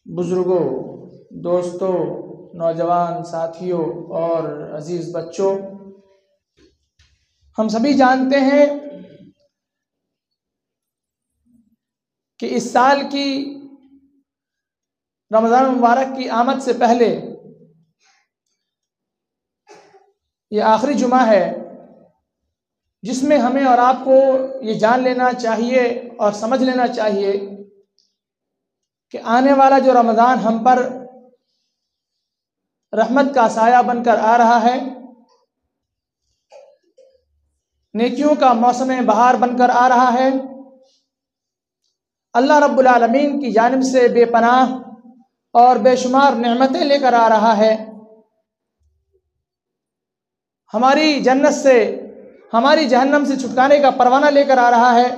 بزرگوں، دوستوں، نوجوان ساتھیوں اور عزیز بچوں، ہم سبھی جانتے ہیں کہ اس سال کی رمضان المبارک کی آمد سے پہلے یہ آخری جمعہ ہے جس میں ہمیں اور آپ کو یہ جان لینا چاہیے اور سمجھ لینا چاہیے کہ آنے والا جو رمضان ہم پر رحمت کا سایہ بن کر آ رہا ہے، نیکیوں کا موسم بہار بن کر آ رہا ہے، اللہ رب العالمین کی جانب سے بے پناہ اور بے شمار نعمتیں لے کر آ رہا ہے، ہماری جنت سے، ہماری جہنم سے چھٹکانے کا پروانہ لے کر آ رہا ہے،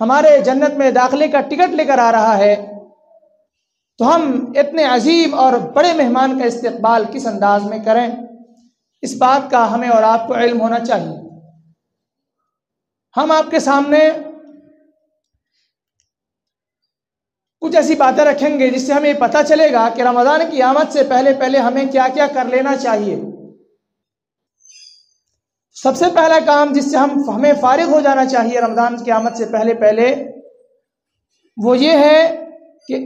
ہمارے جنت میں داخلے کا ٹکٹ لے کر آ رہا ہے، تو ہم اتنے عظیم اور بڑے مہمان کا استقبال کس انداز میں کریں، اس بات کا ہمیں اور آپ کو علم ہونا چاہیے۔ ہم آپ کے سامنے کچھ ایسی باتیں رکھیں گے جس سے ہمیں پتہ چلے گا کہ رمضان کی آمد سے پہلے پہلے ہمیں کیا کیا کر لینا چاہیے۔ سب سے پہلا کام جس سے ہمیں فارغ ہو جانا چاہیے رمضان کی آمد سے پہلے پہلے وہ یہ ہے کہ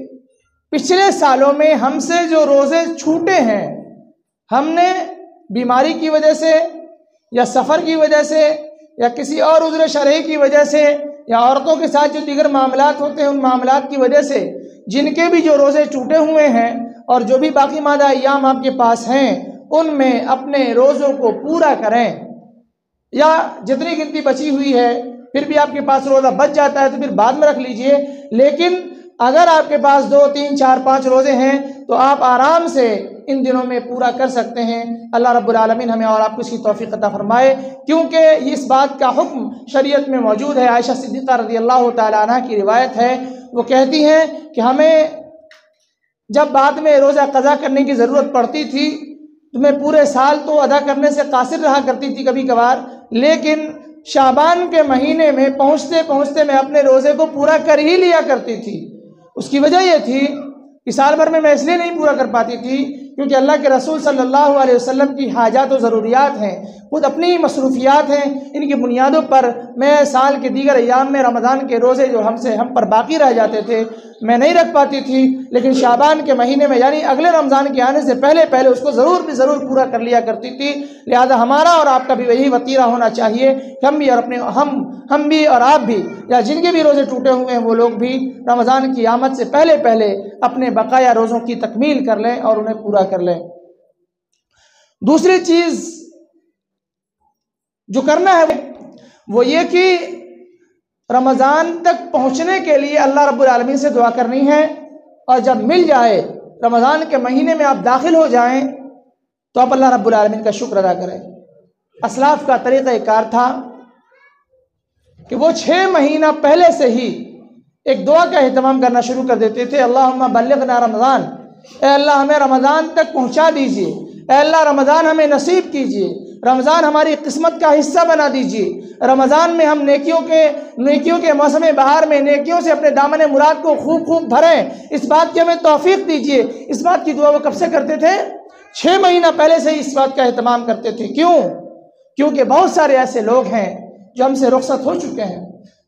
پچھلے سالوں میں ہم سے جو روزے چھوٹے ہیں، ہم نے بیماری کی وجہ سے یا سفر کی وجہ سے یا کسی اور عذر شرعی کی وجہ سے یا عورتوں کے ساتھ جو دیگر معاملات ہوتے ہیں ان معاملات کی وجہ سے جن کے بھی جو روزے ٹوٹے ہوئے ہیں اور جو بھی باقی ماندہ ایام آپ کے پاس ہیں ان میں اپنے روزوں کو پورا کریں، یا جتنی گنتی بچی ہوئی ہے پھر بھی آپ کے پاس روزہ بچ جاتا ہے تو پھر بعد میں رکھ لیجئے، لیکن اگر آپ کے پاس 2 3 4 5 روزے ہیں تو آپ آرام سے ان دنوں میں پورا کر سکتے ہیں۔ اللہ رب العالمین ہمیں اور آپ کو اس کی توفیق عطا فرمائے، کیونکہ اس بات کا حکم شریعت میں موجود ہے۔ عائشہ صدیقہ رضی اللہ تعالی عنہ کی روایت ہے، وہ کہتی ہیں کہ ہمیں جب بعد میں روزہ قضا کرنے کی ضرورت پڑتی تھی تو میں پورے سال تو ادا کرنے سے قاصر رہا کرتی تھی کبھی کبھار، لیکن شعبان کے مہینے میں پہنچتے پہنچتے میں اپنے روزے کو پورا کر ہی لیا کرتی تھی۔ اس کی وجہ یہ تھی کہ سال بھر میں اس لیے نہیں پورا کر پاتی تھی کیونکہ اللہ کے رسول صلی اللہ علیہ وسلم کی حاجات و ضروریات ہیں، خود اپنی مصروفیات ہیں، ان کی بنیادوں پر میں سال کے دیگر ایام میں رمضان کے روزے جو ہم پر باقی رہ جاتے تھے میں نہیں رکھ پاتی تھی، لیکن شعبان کے مہینے میں یعنی اگلے رمضان کے آنے سے پہلے پہلے اس کو ضرور پورا کر لیا کرتی تھی۔ لہذا ہمارا اور آپ کا بھی وہی وتیرہ ہونا چاہیے کہ ہم بھی اور آپ بھی یا جن کے بھی روزے ٹوٹے ہوئے ہیں وہ لوگ بھی رمضان کی آمد سے پہلے پہلے اپنے بقایا روزوں کی تکمیل کر لیں اور انہیں پورا کر لیں۔ دوسری چیز جو کرنا ہے وہ یہ کہ رمضان تک پہنچنے کے لیے اللہ رب العالمین سے دعا کرنی ہے، اور جب مل جائے رمضان کے مہینے میں آپ داخل ہو جائیں تو آپ اللہ رب العالمین کا شکر ادا کریں۔ اسلاف کا طریقہ کار تھا کہ وہ 6 مہینہ پہلے سے ہی ایک دعا کا اہتمام کرنا شروع کر دیتے تھے، اللہم بلغنا رمضان، اے اللہ ہمیں رمضان تک پہنچا دیجئے، اے اللہ رمضان ہمیں نصیب کیجئے، رمضان ہماری قسمت کا حصہ بنا دیجئے، رمضان میں ہم نیکیوں کے موسم بہار میں نیکیوں سے اپنے دامن مراد کو خوب بھریں، اس بات کی ہمیں توفیق دیجئے۔ اس بات کی دعا وہ کب سے کرتے تھے؟ 6 مہینہ پہلے سے ہی اس بات کا اہتمام کرتے تھے۔ کیونکہ بہت سارے ایسے لوگ ہیں جو ہم سے رخصت ہو چکے ہیں،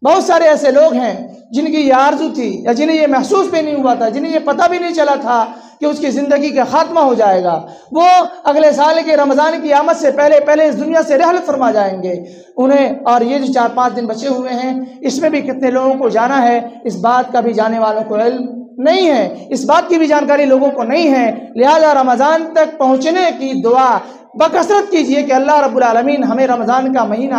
بہت سارے ایسے لوگ ہیں جن کی یہ آرزو تھی یا جنہیں یہ محسوس بھی نہیں ہوا تھا، جنہیں یہ پتہ بھی نہیں چلا تھا کہ اس کی زندگی کا خاتمہ ہو جائے گا، وہ اگلے سال کے رمضان کی آمد سے پہلے پہلے اس دنیا سے رحلت فرما جائیں گے انہیں۔ اور یہ جو 4-5 دن بچے ہوئے ہیں اس میں بھی کتنے لوگوں کو جانا ہے، اس بات کا بھی جانے والوں کو علم نہیں ہے، اس بات کی بھی جانکاری لوگوں کو نہیں ہے۔ لہذا رمضان تک پہنچنے کی دعا بکثرت کیجئے کہ اللہ رب العالمین ہمیں رمضان کا مہینہ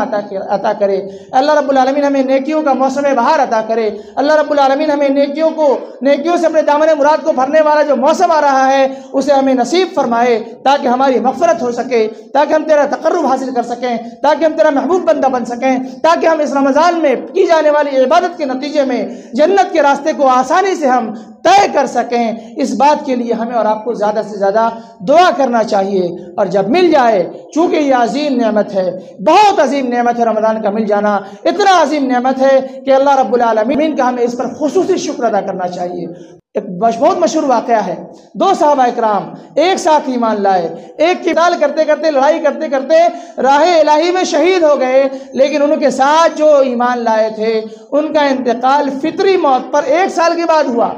عطا کرے، اللہ رب العالمین ہمیں نیکیوں کا موسم بہار عطا کرے، اللہ رب العالمین ہمیں نیکیوں سے اپنے دامن مراد کو بھرنے والا جو موسم آ رہا ہے اسے ہمیں نصیب فرمائے، تاکہ ہماری مغفرت ہو سکے، تاکہ ہم تیرا تقرب حاصل کر سکیں، تاکہ ہم تیرا محبوب بندہ بن سکیں، تاکہ ہم اس رمضان میں کی جانے والی عبادت کے نتیجے میں جنت کے راستے کو آسانی سے ہم طے کر سکیں، اس بات کے لیے ہمیں اور آپ کو زیادہ سے زیادہ دعا کرنا چاہیے۔ اور جب مل جائے، چونکہ یہ عظیم نعمت ہے، بہت عظیم نعمت ہے رمضان کا مل جانا، اتنا عظیم نعمت ہے کہ اللہ رب العالمین کا ہمیں اس پر خصوصی شکر ادا کرنا چاہیے۔ ایک بہت مشہور واقعہ ہے، دو صحابہ اکرام ایک ساتھ ایمان لائے، ایک قتال کرتے کرتے، لڑائی کرتے کرتے راہ الہی میں شہید ہو گئے، لیکن ان کے ساتھ جو ایمان لائے تھے ان کا انتقال فطری موت پر 1 سال کے بعد ہوا۔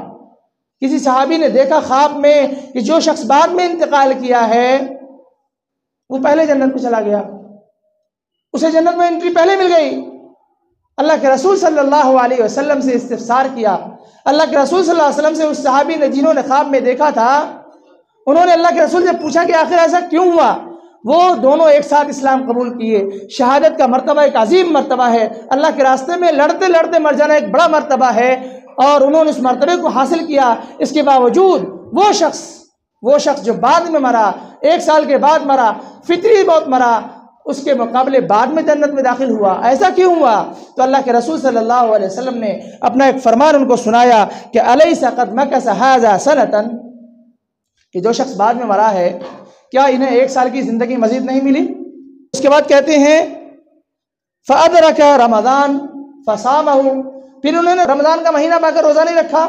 کسی صحابی نے دیکھا خواب میں کہ جو شخص بعد میں انتقال کیا ہے وہ پہلے جنت میں چلا گیا، اسے جنت میں انٹری پہلے مل گئی۔ اللہ کے رسول صلی اللہ علیہ وسلم سے استفسار کیا، اللہ کے رسول صلی اللہ علیہ وسلم سے اس صحابی نے جنہوں نے خواب میں دیکھا تھا، انہوں نے اللہ کے رسول سے پوچھا کہ آخر ایسا کیوں ہوا؟ وہ دونوں ایک ساتھ اسلام قبول کیے۔ شہادت کا مرتبہ ایک عظیم مرتبہ ہے، اللہ کے راستے میں لڑتے لڑتے مر جانا ایک بڑا مرتبہ ہے، اور انہوں نے اس مرتبے کو حاصل کیا۔ اس کے باوجود وہ شخص جو بعد میں مرا، 1 سال کے بعد مرا، فطری موت مرا، اس کے مقابلے بعد میں جنت میں داخل ہوا۔ ایسا کیوں ہوا؟ تو اللہ کے رسول صلی اللہ علیہ وسلم نے اپنا ایک فرمان ان کو سنایا کہ الیس قد مکث ھذا سنۃ، کہ جو شخص بعد میں مرا ہے کیا انہیں 1 سال کی زندگی مزید نہیں ملی؟ اس کے بعد کہتے ہیں فادرک رمضان فصامہ، پھر انہوں نے رمضان کا مہینہ پا کر روزہ نہیں رکھا،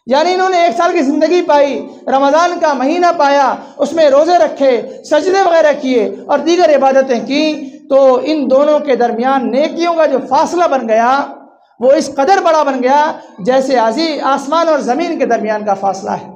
یعنی انہوں نے 1 سال کی زندگی پائی، رمضان کا مہینہ پایا، اس میں روزے رکھے، سجدے وغیرہ کیے اور دیگر عبادتیں کی، تو ان دونوں کے درمیان نیکیوں کا جو فاصلہ بن گیا وہ اس قدر بڑا بن گیا جیسے آسمان اور زمین کے درمیان کا فاصلہ ہے۔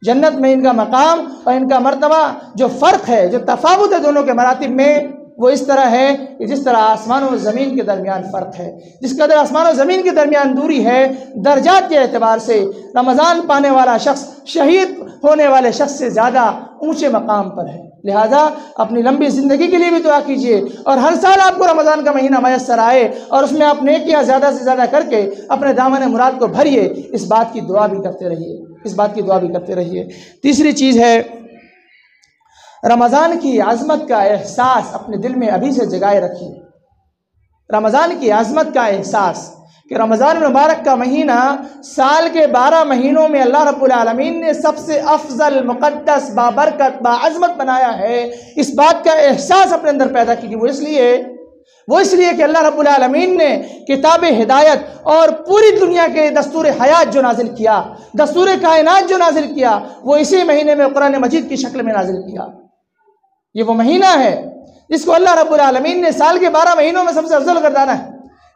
جنت میں ان کا مقام اور ان کا مرتبہ جو فرق ہے، جو تفاوت ہے دونوں کے مراتب میں، وہ اس طرح ہے کہ جس طرح آسمان و زمین کے درمیان فرق ہے، جس قدر آسمان و زمین کے درمیان دوری ہے درجات کے اعتبار سے، رمضان پانے والا شخص شہید ہونے والے شخص سے زیادہ اونچے مقام پر ہے۔ لہذا اپنی لمبی زندگی کے لیے بھی دعا کیجیے، اور ہر سال آپ کو رمضان کا مہینہ میسر آئے اور اس میں آپ نیکیاں زیادہ سے زیادہ کر کے اپنے دامن مراد کو بھریے، اس بات کی دعا بھی کرتے رہیے۔ تیسری چیز ہے، رمضان کی عظمت کا احساس اپنے دل میں ابھی سے جگائے رکھیے۔ رمضان کی عظمت کا احساس کہ رمضان مبارک کا مہینہ سال کے 12 مہینوں میں اللہ رب العالمین نے سب سے افضل، مقدس، بابرکت، باعظمت بنایا ہے، اس بات کا احساس اپنے اندر پیدا کیجیے۔ وہ اس لیے کہ اللہ رب العالمین نے کتاب ہدایت اور پوری دنیا کے دستور حیات جو نازل کیا، دستور کائنات جو نازل کیا، وہ اسی مہینے میں قرآن مجید کی شکل میں نازل کیا۔ یہ وہ مہینہ ہے جس کو اللہ رب العالمین نے سال کے 12 مہینوں میں سب سے افضل گردانا ہے۔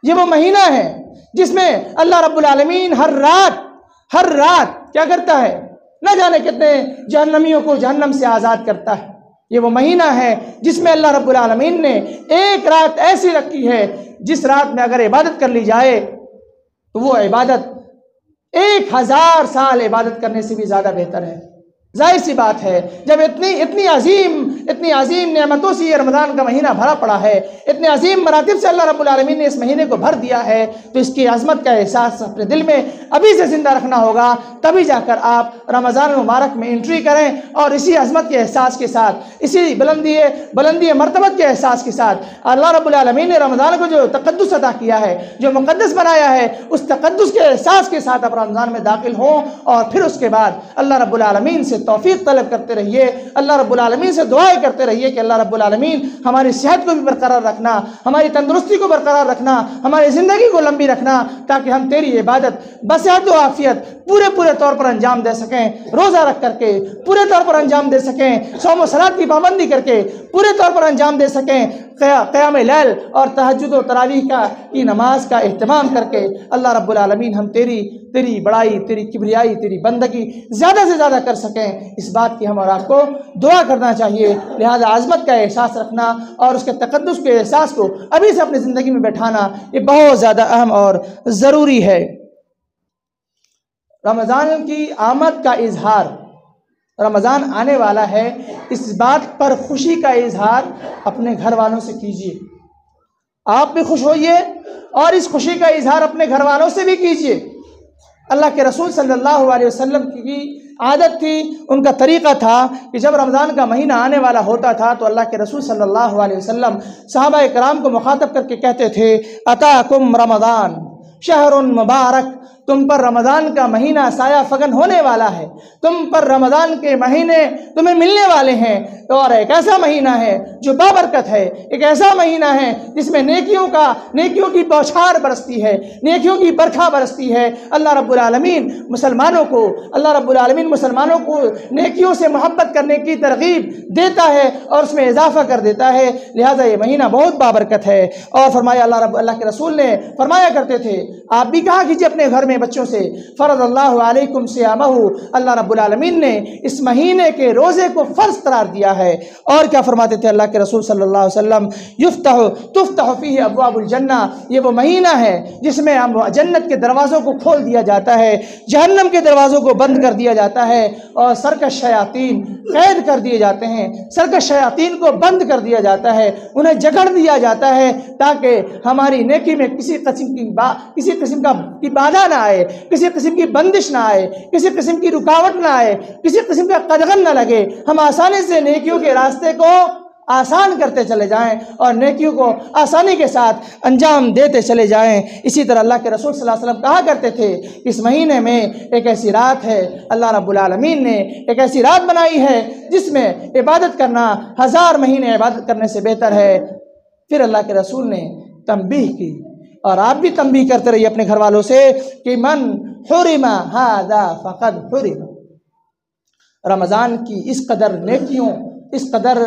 یہ وہ مہینہ ہے جس میں اللہ رب العالمین ہر رات کیا کرتا ہے، نہ جانے کتنے جہنمیوں کو جہنم سے آزاد کرتا ہے۔ یہ وہ مہینہ ہے جس میں اللہ رب العالمین نے ایک رات ایسی رکھی ہے جس رات میں اگر عبادت کر لی جائے تو وہ عبادت 1000 سال عبادت کرنے سے بھی زیادہ بہتر ہے۔ ظاہر سی بات ہے، جب اتنی عظیم نعمتوں سے یہ رمضان کا مہینہ بھرا پڑا ہے، اتنے عظیم مراتب سے اللہ رب العالمین نے اس مہینے کو بھر دیا ہے، تو اس کی عظمت کا احساس اپنے دل میں ابھی سے زندہ رکھنا ہوگا، تبھی جا کر آپ رمضان مبارک میں انٹری کریں اور اسی عظمت کے احساس کے ساتھ، اسی بلندی مرتبت کے احساس کے ساتھ اللہ رب العالمین نے رمضان کو جو تقدس عطا کیا ہے، جو مقدس بنایا ہے، اس تقدس کے احساس کے ساتھ آپ رمضان میں داخل ہوں، اور پھر اس کے بعد اللہ رب العالمین سے توفیق طلب کرتے رہیے، اللہ رب العالمین سے دعائیں کرتے رہیے کہ اللہ رب العالمین ہماری صحت کو بھی برقرار رکھنا، ہماری تندرستی کو برقرار رکھنا، ہماری زندگی کو لمبی رکھنا، تاکہ ہم تیری عبادت بصحت و عافیت پورے طور پر انجام دے سکیں، روزہ رکھ کر کے پورے طور پر انجام دے سکیں، صوم و صلات کی پابندی کر کے پورے طور پر انجام دے سکیں، قیام لیل اور تہجد و تراویح کی نماز کا اہتمام کر کے اللہ رب العالمین ہم تیری بڑائی، تیری کبریائی، تیری بندگی زیادہ سے زیادہ کر سکیں، اس بات کی ہم اور آپ کو دعا کرنا چاہیے۔ لہذا عظمت کا احساس رکھنا اور اس کے تقدس کے احساس کو ابھی سے اپنی زندگی میں بیٹھانا، یہ بہت زیادہ اہم اور ضروری ہے۔ رمضان کی آمد کا اظہار، رمضان آنے والا ہے، اس بات پر خوشی کا اظہار اپنے گھر والوں سے کیجیے، آپ بھی خوش ہوئیے اور اس خوشی کا اظہار اپنے گھر والوں سے بھی کیجیے۔ اللہ کے رسول صلی اللہ علیہ وسلم کی عادت تھی، ان کا طریقہ تھا کہ جب رمضان کا مہینہ آنے والا ہوتا تھا تو اللہ کے رسول صلی اللہ علیہ وسلم صحابہ کرام کو مخاطب کر کے کہتے تھے اتاکم رمضان شہر مبارک تم پر رمضان کا مہینہ سایہ فگن ہونے والا ہے، تم پر رمضان کے مہینے تمہیں ملنے والے ہیں، اور ایک ایسا مہینہ ہے جو بابرکت ہے، ایک ایسا مہینہ ہے جس میں نیکیوں کی بوچھار برستی ہے، نیکیوں کی برکھا برستی ہے۔ اللہ رب العالمین مسلمانوں کو نیکیوں سے محبت کرنے کی ترغیب دیتا ہے اور اس میں اضافہ کر دیتا ہے، لہٰذا یہ مہینہ بہت بابرکت ہے۔ اور فرمایا اللہ کے رسول نے فرمایا کرتے تھے، آپ بھی کہا کیجیے اپنے گھر میں بچوں سے، فرض اللہ علیکم صیامہ، اللہ رب العالمین نے اس مہینے کے روزے کو فرض قرار دیا ہے۔ اور کیا فرماتے تھے اللہ کے رسول صلی اللہ علیہ وسلم، تفتح فیہ ابواب الجنہ، یہ وہ مہینہ ہے جس میں جنت کے دروازوں کو کھول دیا جاتا ہے، جہنم کے دروازوں کو بند کر دیا جاتا ہے، اور سرکش شیاطین قید کر دیے جاتے ہیں، سرکش شیاطین کو بند کر دیا جاتا ہے، انہیں جکڑ دیا جاتا ہے تاکہ ہماری نیکی میں کسی قسم کی بادھا نہ آئے، کسی قسم کی بندش نہ آئے، کسی قسم کی رکاوٹ نہ آئے، کسی قسم کا قدغن نہ لگے، ہم آسانی سے نیکیوں کے راستے کو آسان کرتے چلے جائیں اور نیکیوں کو آسانی کے ساتھ انجام دیتے چلے جائیں۔ اسی طرح اللہ کے رسول صلی اللہ علیہ وسلم کہا کرتے تھے، اس مہینے میں ایک ایسی رات ہے، اللہ رب العالمین نے ایک ایسی رات بنائی ہے جس میں عبادت کرنا 1000 مہینے عبادت کرنے سے بہتر ہے۔ پھر اللہ کے رسول نے تنبیہ کی، اور آپ بھی تنبیہ کرتے رہیے اپنے گھر والوں سے کہ من حرم ھذا فقد حرم۔ رمضان کی اس قدر نیکیوں، اس قدر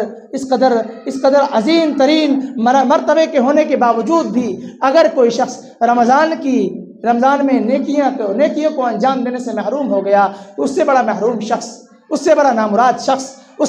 عظیم ترین مرتبے کے ہونے کے باوجود بھی اگر کوئی شخص رمضان میں نیکیوں کو انجام دینے سے محروم ہو گیا تو اس سے بڑا محروم شخص، اس سے بڑا نامراد شخص، اس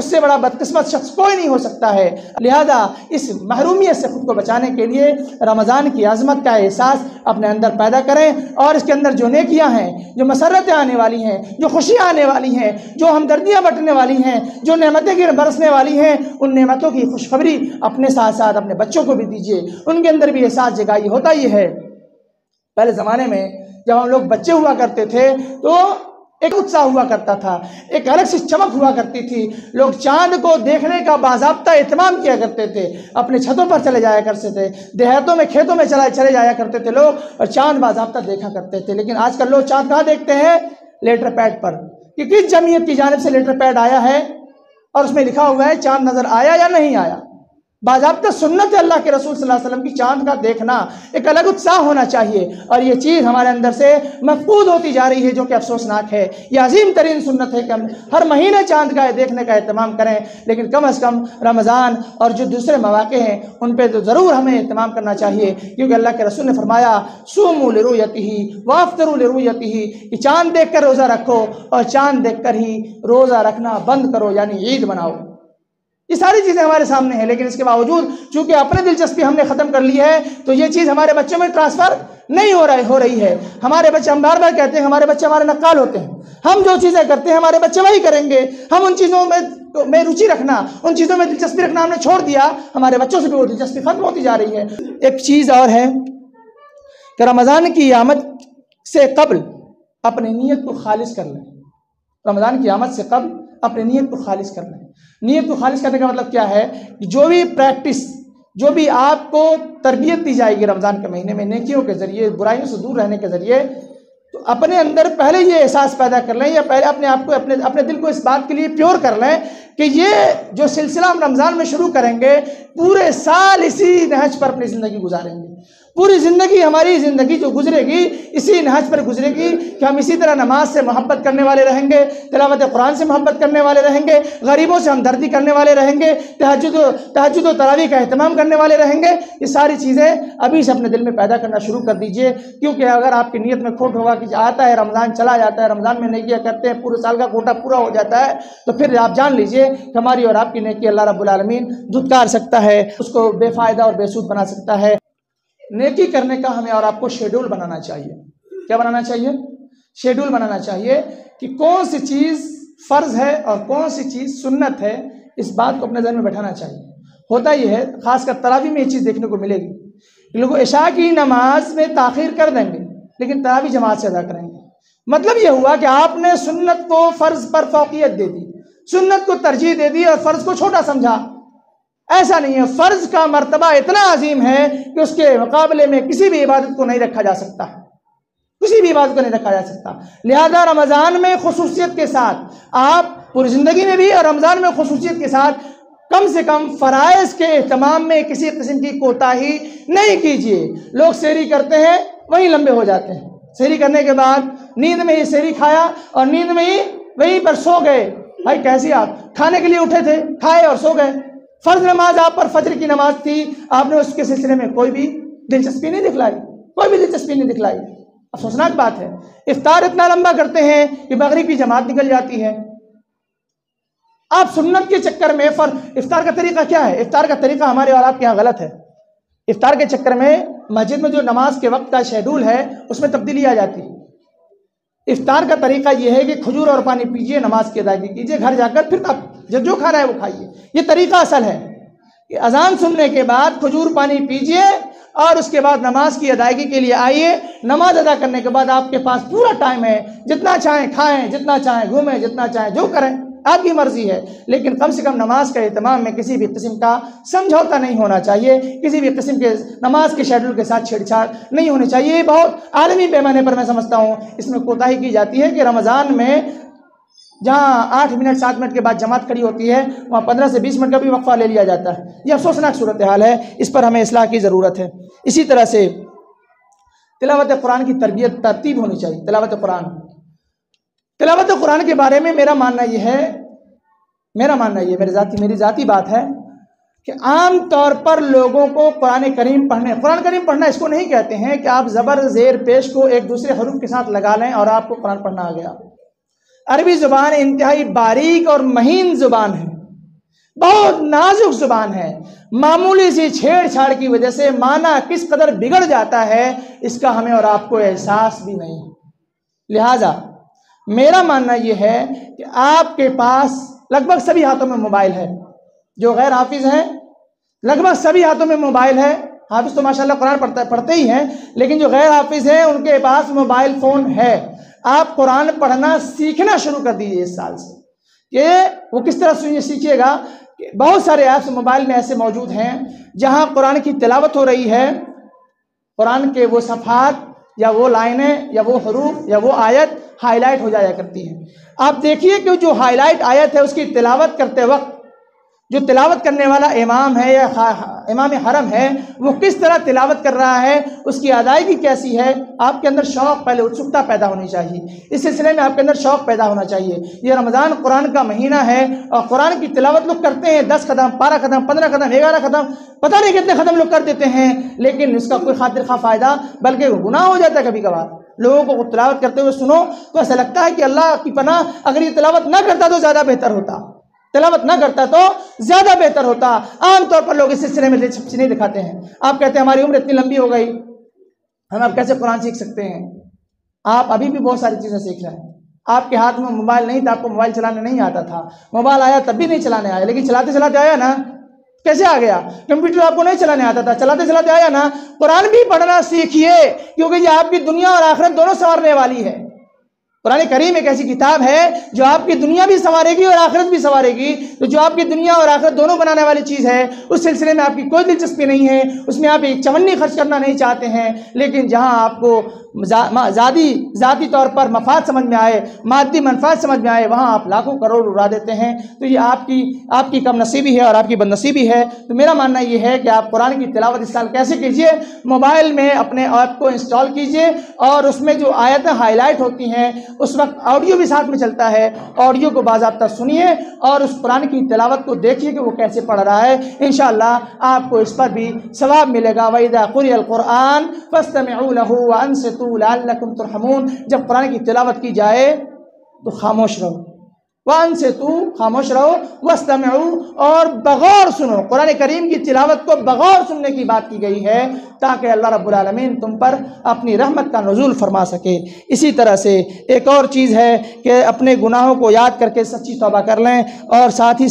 سے بڑا بدقسمت شخص کوئی نہیں ہو سکتا ہے۔ لہذا اس محرومیت سے خود کو بچانے کے لیے رمضان کی عظمت کا احساس اپنے اندر پیدا کریں، اور اس کے اندر جو نیکیاں ہیں، جو مسرتیں آنے والی ہیں، جو خوشیاں آنے والی ہیں، جو ہمدردیاں بٹنے والی ہیں، جو نعمتیں برسنے والی ہیں، ان نعمتوں کی خوشخبری اپنے ساتھ ساتھ اپنے بچوں کو بھی دیجیے، ان کے اندر بھی احساس جگائی۔ ہوتا یہ ہے پہلے زمانے میں جب ہم لوگ بچے ہوا کرتے تھے تو ایک اتساہ ہوا کرتا تھا، ایک الگ سی چمک ہوا کرتی تھی، لوگ چاند کو دیکھنے کا باضابطہ اہتمام کیا کرتے تھے، اپنے چھتوں پر چلے جایا کرتے تھے، دیہاتوں میں کھیتوں میں چلے جایا کرتے تھے لوگ، اور چاند باضابطہ دیکھا کرتے تھے۔ لیکن آج کل لوگ چاند کہاں دیکھتے ہیں؟ لیٹر پیڈ پر، کہ کس جمعیت کی جانب سے لیٹر پیڈ آیا ہے اور اس میں لکھا ہوا ہے چاند نظر آیا یا نہیں آیا۔ باضابطہ سنت اللہ کے رسول صلی اللہ علیہ وسلم کی چاند کا دیکھنا ایک الگ اتساہ ہونا چاہیے، اور یہ چیز ہمارے اندر سے مفقود ہوتی جا رہی ہے، جو کہ افسوسناک ہے۔ یہ عظیم ترین سنت ہے کہ ہم ہر مہینے چاند کا دیکھنے کا اہتمام کریں، لیکن کم از کم رمضان اور جو دوسرے مواقع ہیں ان پہ تو ضرور ہمیں اہتمام کرنا چاہیے، کیونکہ اللہ کے رسول نے فرمایا صوموا لرؤیتہ وافطروا لرؤیتہ، کہ چاند دیکھ کر روزہ رکھو اور چاند دیکھ کر ہی روزہ رکھنا بند کرو، یعنی عید مناؤ۔ یہ ساری چیزیں ہمارے سامنے ہیں، لیکن اس کے باوجود چونکہ اپنے دلچسپی ہم نے ختم کر لی ہے تو یہ چیز ہمارے بچوں میں ٹرانسفر نہیں ہو رہی ہے۔ ہمارے بچے، ہم بار بار کہتے ہیں ہمارے بچے ہمارے نقال ہوتے ہیں، ہم جو چیزیں کرتے ہیں ہمارے بچے وہی کریں گے۔ ہم ان چیزوں میں رچی رکھنا، ان چیزوں میں دلچسپی رکھنا ہم نے چھوڑ دیا، ہمارے بچوں سے بھی وہ دلچسپی ختم ہوتی جا رہی ہے۔ ایک چیز اور ہے کہ رمضان کی آمد سے قبل اپنی نیت کو خالص کر لیں۔ رمضان کی آمد سے قبل اپنی نیت کو خالص کر لیں۔ نیت کو خالص کرنے کا مطلب کیا ہے؟ جو بھی پریکٹس، جو بھی آپ کو تربیت دی جائے گی رمضان کے مہینے میں نیکیوں کے ذریعے، برائیوں سے دور رہنے کے ذریعے، تو اپنے اندر پہلے یہ احساس پیدا کر لیں، یا پہلے اپنے آپ کو اپنے دل کو اس بات کے لیے پیور کر لیں کہ یہ جو سلسلہ ہم رمضان میں شروع کریں گے پورے سال اسی نہج پر اپنی زندگی گزاریں گے۔ پوری زندگی، ہماری زندگی جو گزرے گی اسی نہج پر گزرے گی کہ ہم اسی طرح نماز سے محبت کرنے والے رہیں گے، تلاوت قرآن سے محبت کرنے والے رہیں گے، غریبوں سے ہمدردی کرنے والے رہیں گے، تہجد و تراویح کا اہتمام کرنے والے رہیں گے۔ یہ ساری چیزیں ابھی سے اپنے دل میں پیدا کرنا شروع کر دیجئے، کیونکہ اگر آپ کی نیت میں کھوٹ ہوگا کہ آتا ہے رمضان چلا جاتا ہے، رمضان میں نیکیاں کرتے ہیں، پورے سال کا کوٹا پورا ہو جاتا ہے، تو پھر آپ جان لیجئے کہ ہماری اور آپ کی نیکی اللہ رب العالمین دھتکار سکتا ہے، اس کو بے فائدہ اور بے سود بنا سکتا ہے۔ نیکی کرنے کا ہمیں اور آپ کو شیڈول بنانا چاہیے۔ کیا بنانا چاہیے؟ شیڈول بنانا چاہیے کہ کون سی چیز فرض ہے اور کون سی چیز سنت ہے، اس بات کو اپنے ذہن میں بیٹھانا چاہیے۔ ہوتا یہ ہے، خاص کر تراویح میں یہ چیز دیکھنے کو ملے گی، لوگ عشاء کی نماز میں تاخیر کر دیں گے لیکن تراویح جماعت سے ادا کریں گے۔ مطلب یہ ہوا کہ آپ نے سنت کو فرض پر فوقیت دے دی، سنت کو ترجیح دے دی اور فرض کو چھوٹا سمجھا۔ ایسا نہیں ہے، فرض کا مرتبہ اتنا عظیم ہے کہ اس کے مقابلے میں کسی بھی عبادت کو نہیں رکھا جا سکتا۔ کسی بھی عبادت کو نہیں رکھا جا سکتا۔ لہذا رمضان میں خصوصیت کے ساتھ آپ پوری زندگی میں بھی اور رمضان میں خصوصیت کے ساتھ کم سے کم فرائض کے اہتمام میں کسی قسم کی کوتاہی نہیں کیجیے۔ لوگ سحری کرتے ہیں وہیں لمبے ہو جاتے ہیں، سحری کرنے کے بعد نیند میں ہی سحری کھایا اور نیند میں ہی وہیں پر سو گئے۔ بھائی کیسی آپ کھانے کے لیے اٹھے تھے، کھائے اور سو گئے۔ فرض نماز آپ پر فجر کی نماز تھی، آپ نے اس کے سلسلے میں کوئی بھی دلچسپی نہیں دکھلائی، کوئی بھی دلچسپی نہیں دکھلائی۔ افسوسناک بات ہے، افطار اتنا لمبا کرتے ہیں کہ مغرب کی جماعت نکل جاتی ہے۔ آپ سنت کے چکر میں افطار کا طریقہ کیا ہے؟ افطار کا طریقہ ہمارے اور آپ کے یہاں غلط ہے۔ افطار کے چکر میں مسجد میں جو نماز کے وقت کا شیڈول ہے اس میں تبدیلی آ جاتی ہے۔ افطار کا طریقہ یہ ہے کہ کھجور اور پانی پیجیے، نماز کی ادائیگی کیجیے، گھر جا کر پھر آپ جو کھانا ہے وہ کھائیے۔ یہ طریقہ اصل ہے کہ اذان سننے کے بعد کھجور پانی پیجیے اور اس کے بعد نماز کی ادائیگی کے لیے آئیے۔ نماز ادا کرنے کے بعد آپ کے پاس پورا ٹائم ہے، جتنا چاہیں کھائیں، جتنا چاہیں گھومیں، جتنا چاہیں جو کریں، آپ کی مرضی ہے، لیکن کم سے کم نماز کا اہتمام میں کسی بھی قسم کا سمجھوتا نہیں ہونا چاہیے، کسی بھی قسم کے نماز کے شیڈول کے ساتھ چھیڑ چھاڑ نہیں ہونی چاہیے۔ یہ بہت عالمی پیمانے پر میں سمجھتا ہوں اس میں کوتاہی کی جاتی ہے کہ رمضان میں جہاں 8 منٹ 7 منٹ کے بعد جماعت کھڑی ہوتی ہے وہاں 15 سے 20 منٹ کا بھی وقفہ لے لیا جاتا ہے۔ یہ افسوسناک صورتحال ہے، اس پر ہمیں اصلاح کی ضرورت ہے۔ اسی طرح سے تلاوت قرآن کی ترتیب ہونی چاہیے۔ تلاوت قرآن کے بارے میں میرا ماننا یہ ہے، میری ذاتی بات ہے کہ عام طور پر لوگوں کو قرآن کریم پڑھنا اس کو نہیں کہتے ہیں کہ آپ زبر زیر پیش کو ایک دوسرے حروف کے ساتھ لگا لیں اور آپ کو قرآن پڑھنا آ گیا۔ عربی زبان انتہائی باریک اور مہین زبان ہے، بہت نازک زبان ہے، معمولی سی چھیڑ چھاڑ کی وجہ سے معنی کس قدر بگڑ جاتا ہے اس کا ہمیں اور آپ کو احساس بھی نہیں۔ لہٰذا میرا ماننا یہ ہے کہ آپ کے پاس لگ بھگ سبھی ہاتھوں میں موبائل ہے، جو غیر حافظ ہیں لگ بھگ سبھی ہاتھوں میں موبائل ہے۔ حافظ تو ماشاءاللہ قرآن پڑھتے ہی ہیں، لیکن جو غیر حافظ ہیں ان کے پاس موبائل فون ہے۔ آپ قرآن پڑھنا سیکھنا شروع کر دیجیے اس سال سے، کہ وہ کس طرح سیکھیے گا کہ بہت سارے ایپس موبائل میں ایسے موجود ہیں جہاں قرآن کی تلاوت ہو رہی ہے، قرآن کے وہ صفحات یا وہ لائنیں یا وہ حروف یا وہ آیت ہائی لائٹ ہو جایا کرتی ہے۔ آپ دیکھیے کہ جو ہائی لائٹ آیت ہے اس کی تلاوت کرتے وقت جو تلاوت کرنے والا امام ہے یا امام حرم ہے وہ کس طرح تلاوت کر رہا ہے، اس کی ادائیگی کیسی ہے۔ آپ کے اندر شوق، پہلے اتسکتا پیدا ہونی چاہیے، اس سلسلے میں آپ کے اندر شوق پیدا ہونا چاہیے۔ یہ رمضان قرآن کا مہینہ ہے اور قرآن کی تلاوت لوگ کرتے ہیں 10 قدم 12 قدم 15 قدم 11 قدم، پتہ نہیں کتنے قدم لوگ کر دیتے ہیں، لیکن اس کا کوئی خاطر خواہ فائدہ بلکہ گناہ ہو جاتا ہے کبھی کبھار۔ لوگوں کو تلاوت کرتے ہوئے سنو تو ایسا لگتا ہے کہ اللہ کی پناہ اگر یہ تلاوت نہ کرتا تو زیادہ بہتر ہوتا، تلاوت نہ کرتا تو زیادہ بہتر ہوتا۔ عام طور پر لوگ اس سلسلے میں دلچسپی نہیں دکھاتے ہیں۔ آپ کہتے ہیں ہماری عمر اتنی لمبی ہو گئی، ہم اب کیسے قرآن سیکھ سکتے ہیں؟ آپ ابھی بھی بہت ساری چیزیں سیکھ رہے ہیں۔ آپ کے ہاتھ میں موبائل نہیں تھا، آپ کو موبائل چلانے نہیں آتا تھا، موبائل آیا تب بھی نہیں چلانے آیا، لیکن چلاتے چلاتے آیا نا۔ کیسے آ گیا؟ کمپیوٹر آپ کو نہیں چلانے آتا تھا، چلاتے چلاتے آیا نا۔ قرآن بھی پڑھنا سیکھیے، کیونکہ یہ آپ کی دنیا اور آخرت دونوں سنوارنے والی ہے۔ قرآن کریم ایک ایسی کتاب ہے جو آپ کی دنیا بھی سنوارے گی اور آخرت بھی سنوارے گی۔ تو جو آپ کی دنیا اور آخرت دونوں بنانے والی چیز ہے اس سلسلے میں آپ کی کوئی دلچسپی نہیں ہے، اس میں آپ ایک چونی خرچ کرنا نہیں چاہتے ہیں، لیکن جہاں آپ کو ذاتی طور پر مفاد سمجھ میں آئے، مادی منفعت سمجھ میں آئے، وہاں آپ لاکھوں کروڑ اڑا دیتے ہیں۔ تو یہ آپ کی کم نصیبی ہے اور آپ کی بد نصیبی ہے۔ تو میرا ماننا یہ ہے کہ آپ قرآن کی تلاوت اس سال کیسے کیجئے، موبائل میں اپنے ایپ کو انسٹال کیجئے اور اس میں جو آیتیں ہائی لائٹ ہوتی ہیں اس وقت آڈیو بھی ساتھ میں چلتا ہے، آڈیو کو باضابطہ سنیے اور اس قرآن کی تلاوت کو دیکھیے کہ وہ کیسے پڑھ رہا ہے۔ انشاءاللہ آپ کو اس پر بھی ثواب ملے گا۔ وَإِذَا قُرِئَ الْقُرْآنُ فَاسْتَمِعُوا لَهُ وَأَنصِتُوا لَعَلَّكُمْ تُرْحَمُونَ۔ جب قرآن کی تلاوت کی جائے تو خاموش رہو، وَأَنصِتُوا خاموش رہو، وَاسْتَمِعُوا اور بغور سنو۔ قرآن کریم کی تلاوت کو بغور سننے کی بات کی گئی ہے تاکہ اللہ رب العالمین تم پر اپنی رحمت کا نزول فرما سکے۔ اسی طرح سے ایک اور چیز ہے کہ اپنے گناہوں کو یاد کر کے سچی توبہ کر لیں، اور ساتھ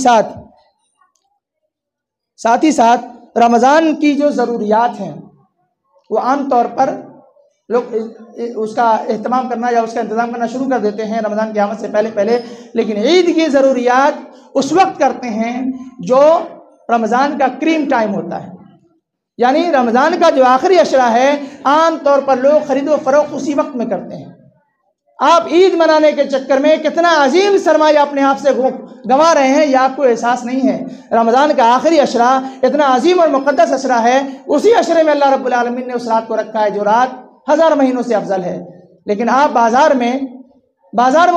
ہی ساتھ رمضان کی جو ضروریات ہیں وہ عام طور پر لوگ اس کا اہتمام کرنا یا اس کا انتظام کرنا شروع کر دیتے ہیں رمضان کی آمد سے پہلے، لیکن عید کی ضروریات اس وقت کرتے ہیں جو رمضان کا کریم ٹائم ہوتا ہے۔ یعنی رمضان کا جو آخری عشرہ ہے عام طور پر لوگ خرید و فروخت اسی وقت میں کرتے ہیں۔ آپ عید منانے کے چکر میں کتنا عظیم سرمایہ اپنے آپ سے گنوا رہے ہیں، یہ آپ کو احساس نہیں ہے۔ رمضان کا آخری عشرہ اتنا عظیم اور مقدس عشرہ ہے، اسی عشرے میں اللہ رب العالمین نے اس رات کو رکھا ہے جو رات 1000 مہینوں سے افضل ہے، لیکن آپ بازار میں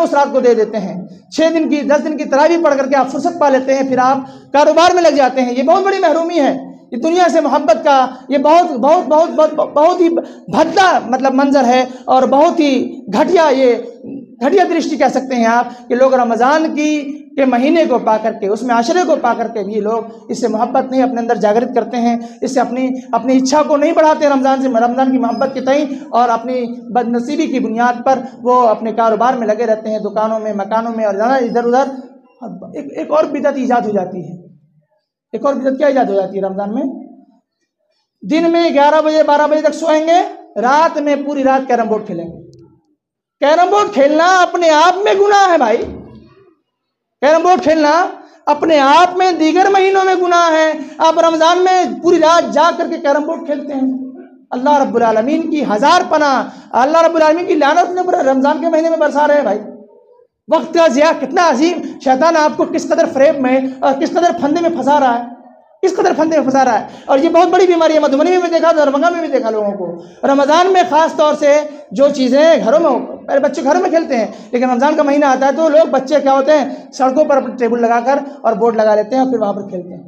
اس رات کو دے دیتے ہیں۔ 6 دن کی 10 دن کی تراویح پڑھ کر کے آپ فرصت پا لیتے ہیں، پھر آپ کاروبار میں لگ جاتے ہیں۔ یہ بہت بڑی محرومی ہے، یہ دنیا سے محبت کا یہ بہت ہی بھدلا مطلب منظر ہے، اور بہت ہی گھٹیا درشٹی کہہ سکتے ہیں آپ، کہ لوگ رمضان کے مہینے کو پا کر کے، اس میں عشرے کو پا کر کے بھی لوگ اس سے محبت نہیں اپنے اندر جاگرت کرتے ہیں، اس سے اپنی اچھا کو نہیں بڑھاتے رمضان کی محبت کے تئیں، اور اپنی بد نصیبی کی بنیاد پر وہ اپنے کاروبار میں لگے رہتے ہیں، دکانوں میں، مکانوں میں، اور ادھر ادھر۔ ایک اور بدعت ایجاد ہو جاتی ہے۔ ایک اور بدعت کیا ایجاد ہو جاتی ہے رمضان میں؟ دن میں 11 بجے 12 بجے تک سوئیں گے، رات میں پوری رات کیرم بورڈ کھیلیں گے۔ کیرم بورڈ کھیلنا اپنے آپ میں گناہ ہے بھائی، کیرم بورڈ کھیلنا اپنے آپ میں دیگر مہینوں میں گناہ ہے، آپ رمضان میں پوری رات جا کر کے کیرم بورڈ کھیلتے ہیں۔ اللہ رب العالمین کی ہزار پناہ، اللہ رب العالمین کی لعنت نے پورے رمضان کے مہینے میں برسا رہے ہیں بھائی۔ وقت کا ضیاع کتنا عظیم، شیطان آپ کو کس قدر فریب میں اور کس قدر پھندے میں پھنسا رہا ہے، اور یہ بہت بڑی بیماری ہے۔ مدھوبنی میں بھی دیکھا، دربھنگا میں بھی دیکھا لوگوں کو۔ رمضان میں خاص طور سے جو چیزیں گھروں میں، بچے گھروں میں کھیلتے ہیں، لیکن رمضان کا مہینہ آتا ہے تو لوگ بچے کیا ہوتے ہیں، سڑکوں پر ٹیبل لگا کر اور بورڈ لگا لیتے ہیں اور پھر وہاں پر کھیلتے ہیں۔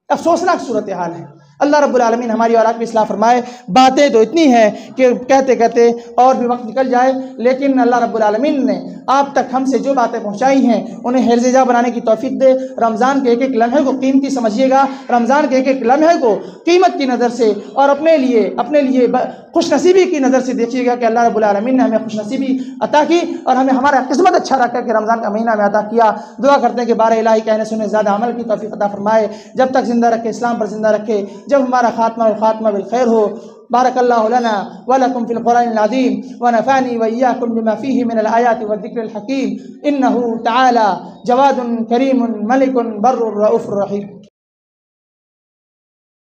افسوسناک صورتحال ہے۔ اللہ رب العالمین ہماری اولاد کی اصلاح فرمائے۔ باتیں تو اتنی ہیں کہ کہتے کہتے اور بھی وقت نکل جائے، لیکن اللہ رب العالمین نے آپ تک ہم سے جو باتیں پہنچائی ہیں انہیں حرز جا بنانے کی توفیق دے۔ رمضان کے ایک ایک لمحے کو قیمتی سمجھیے گا، رمضان کے ایک ایک لمحے کو قیمت کی نظر سے اور اپنے لیے خوش نصیبی کی نظر سے دیکھیے گا کہ اللہ رب العالمین نے ہمیں خوش نصیبی عطا کی اور ہمیں ہمارا قسمت اچھا رکھ کر کے رمضان کا مہینہ میں عطا کیا۔ دعا کرتے ہیں کہ بارہ الہی کہنے سنے زیادہ عمل کی توفیق عطا فرمائے، جب تک زندہ رکھے اسلام پر زندہ رکھے، جب ہمارا خاتمہ بالخیر ہو۔ بارک اللہ لنا ولکم فی القرآن العظیم ونفعنی وإیاکم بما فیہ من الآیات والذکر الحکیم، انہ تعالی جواد کریم ملک بر رؤوف رحیم۔